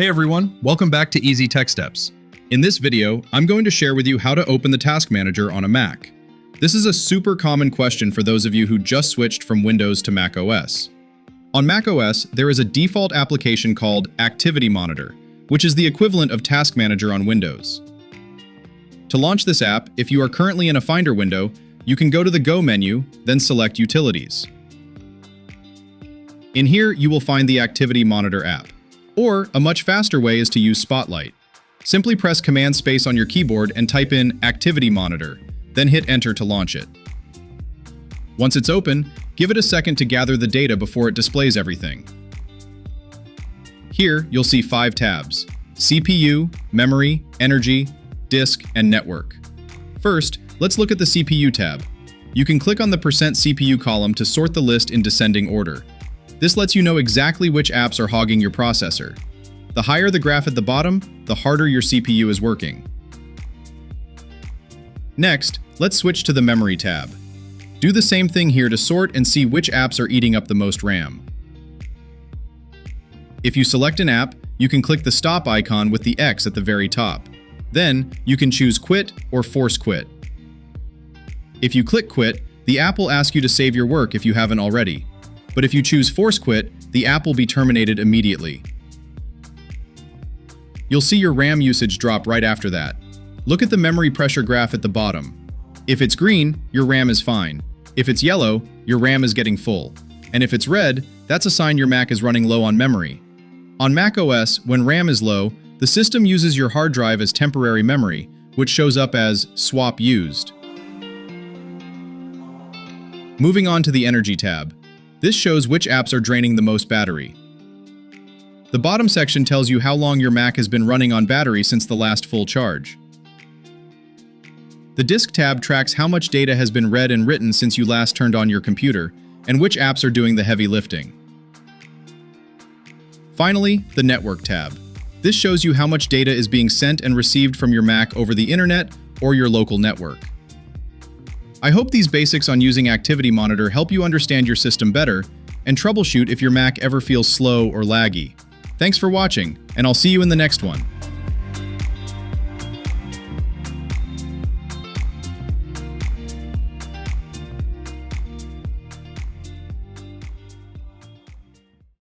Hey everyone, welcome back to Easy Tech Steps. In this video, I'm going to share with you how to open the Task Manager on a Mac. This is a super common question for those of you who just switched from Windows to macOS. On macOS, there is a default application called Activity Monitor, which is the equivalent of Task Manager on Windows. To launch this app, if you are currently in a Finder window, you can go to the Go menu, then select Utilities. In here, you will find the Activity Monitor app. Or, a much faster way is to use Spotlight. Simply press Command Space on your keyboard and type in Activity Monitor, then hit Enter to launch it. Once it's open, give it a second to gather the data before it displays everything. Here, you'll see 5 tabs: CPU, Memory, Energy, Disk, and Network. First, let's look at the CPU tab. You can click on the %CPU column to sort the list in descending order. This lets you know exactly which apps are hogging your processor. The higher the graph at the bottom, the harder your CPU is working. Next, let's switch to the Memory tab. Do the same thing here to sort and see which apps are eating up the most RAM. If you select an app, you can click the stop icon with the X at the very top. Then, you can choose Quit or Force Quit. If you click Quit, the app will ask you to save your work if you haven't already. But if you choose Force Quit, the app will be terminated immediately. You'll see your RAM usage drop right after that. Look at the memory pressure graph at the bottom. If it's green, your RAM is fine. If it's yellow, your RAM is getting full. And if it's red, that's a sign your Mac is running low on memory. On macOS, when RAM is low, the system uses your hard drive as temporary memory, which shows up as Swap Used. Moving on to the Energy tab. This shows which apps are draining the most battery. The bottom section tells you how long your Mac has been running on battery since the last full charge. The Disk tab tracks how much data has been read and written since you last turned on your computer, and which apps are doing the heavy lifting. Finally, the Network tab. This shows you how much data is being sent and received from your Mac over the internet or your local network. I hope these basics on using Activity Monitor help you understand your system better and troubleshoot if your Mac ever feels slow or laggy. Thanks for watching, and I'll see you in the next one.